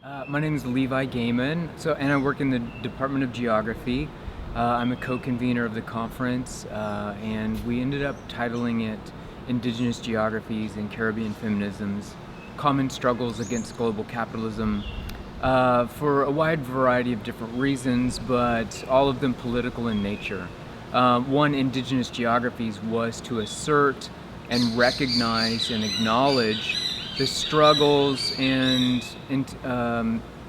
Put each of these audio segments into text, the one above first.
My name is Levi Gahman, and I work in the Department of Geography. I'm a co-convener of the conference, and we ended up titling it Indigenous Geographies and Caribbean Feminisms, Common Struggles Against Global Capitalism, for a wide variety of different reasons, but all of them political in nature. One, Indigenous Geographies was to assert and recognize and acknowledge the struggles and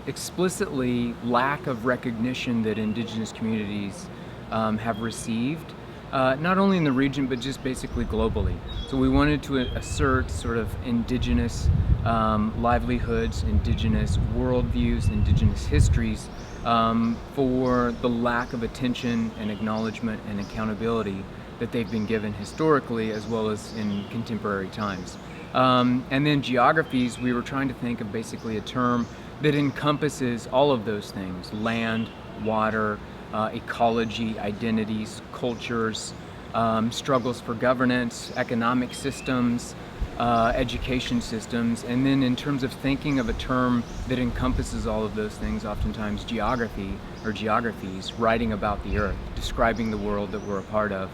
explicitly lack of recognition that Indigenous communities have received, not only in the region but just basically globally. So we wanted to assert sort of Indigenous livelihoods, Indigenous worldviews, Indigenous histories for the lack of attention and acknowledgement and accountability that they've been given historically as well as in contemporary times. And then geographies, we were trying to think of basically a term that encompasses all of those things: land, water, ecology, identities, cultures, struggles for governance, economic systems, education systems. And then in terms of thinking of a term that encompasses all of those things, oftentimes geography or geographies, writing about the earth, describing the world that we're a part of,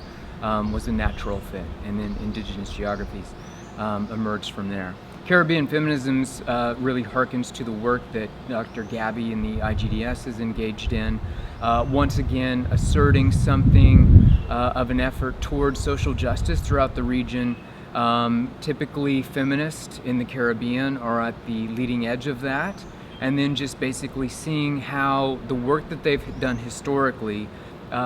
was a natural fit. And then Indigenous Geographies emerged from there. Caribbean Feminisms really harkens to the work that Dr. Gabby and the IGDS is engaged in, once again asserting something of an effort towards social justice throughout the region. Typically feminists in the Caribbean are at the leading edge of that, and then just basically seeing how the work that they've done historically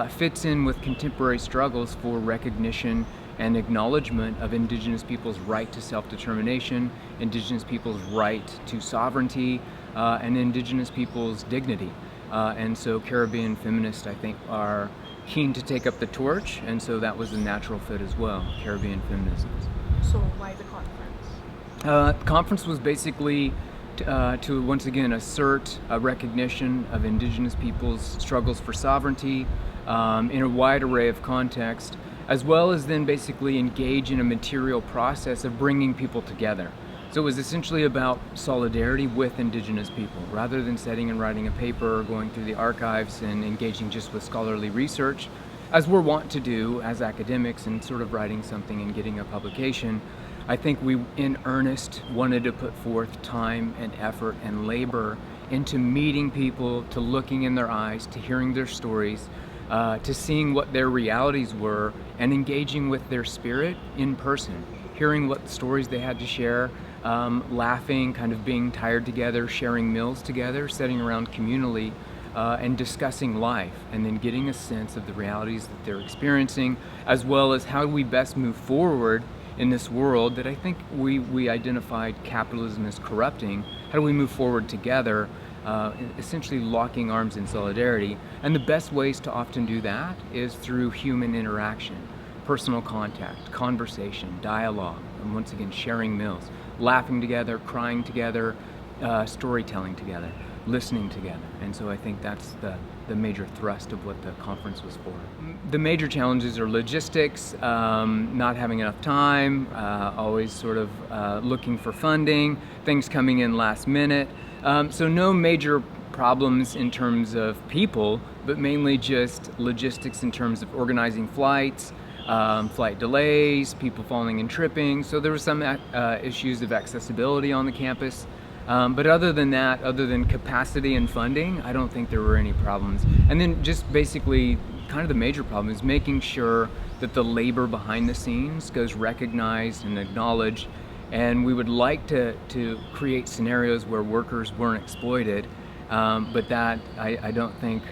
fits in with contemporary struggles for recognition and acknowledgement of Indigenous people's right to self-determination, Indigenous people's right to sovereignty, and Indigenous people's dignity. And so Caribbean feminists, I think, are keen to take up the torch, and so that was a natural fit as well, Caribbean feminisms. So why the conference? The conference was basically to once again assert a recognition of Indigenous people's struggles for sovereignty in a wide array of contexts, as well as then basically engage in a material process of bringing people together. So it was essentially about solidarity with Indigenous people, rather than sitting and writing a paper or going through the archives and engaging just with scholarly research, as we're wont to do as academics and sort of writing something and getting a publication. I think we, in earnest, wanted to put forth time and effort and labor into meeting people, to looking in their eyes, to hearing their stories, to seeing what their realities were and engaging with their spirit in person, hearing what stories they had to share, laughing, kind of being tired together, sharing meals together, sitting around communally and discussing life, and then getting a sense of the realities that they're experiencing, as well as how we best move forward in this world that I think we identified capitalism as corrupting. How do we move forward together, essentially locking arms in solidarity? And the best ways to often do that is through human interaction, personal contact, conversation, dialogue, and once again sharing meals, laughing together, crying together, storytelling together, listening together. And so I think that's the major thrust of what the conference was for. The major challenges are logistics, not having enough time, always sort of looking for funding, things coming in last minute. So no major problems in terms of people, but mainly just logistics in terms of organizing flights, flight delays, people falling and tripping. So there were some issues of accessibility on the campus. But other than that, other than capacity and funding, I don't think there were any problems. And then just basically, kind of the major problem is making sure that the labor behind the scenes goes recognized and acknowledged. And we would like to create scenarios where workers weren't exploited, but that I don't think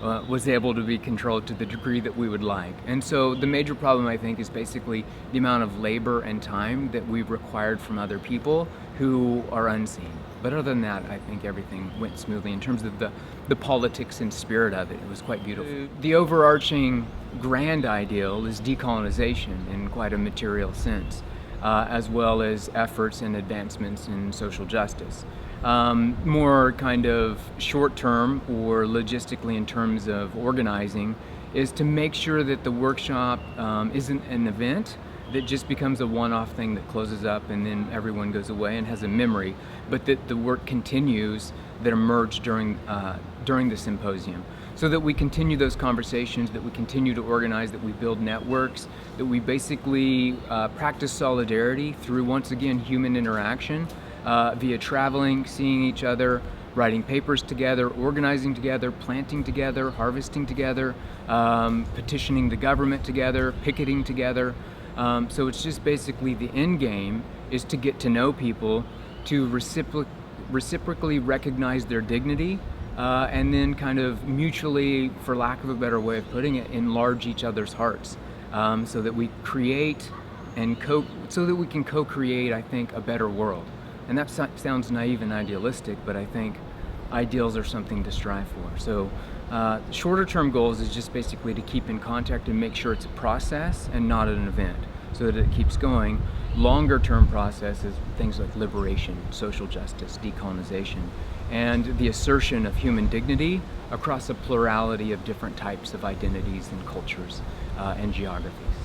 was able to be controlled to the degree that we would like. And so the major problem, I think, is basically the amount of labor and time that we've required from other people who are unseen. But other than that, I think everything went smoothly in terms of the politics and spirit of it. It was quite beautiful. The overarching grand ideal is decolonization in quite a material sense, as well as efforts and advancements in social justice. More kind of short-term or logistically in terms of organizing is to make sure that the workshop isn't an event that just becomes a one-off thing that closes up and then everyone goes away and has a memory, but that the work continues that emerged during the symposium. So that we continue those conversations, that we continue to organize, that we build networks, that we basically practice solidarity through, once again, human interaction via traveling, seeing each other, writing papers together, organizing together, planting together, harvesting together, petitioning the government together, picketing together. So it's just basically the end game is to get to know people, to reciprocally recognize their dignity, and then kind of mutually, for lack of a better way of putting it, enlarge each other's hearts, so that we create and so that we can co-create, I think, a better world. And that sounds naive and idealistic, but I think ideals are something to strive for. So shorter term goals is just basically to keep in contact and make sure it's a process and not an event, so that it keeps going. Longer term process is things like liberation, social justice, decolonization, and the assertion of human dignity across a plurality of different types of identities and cultures and geographies.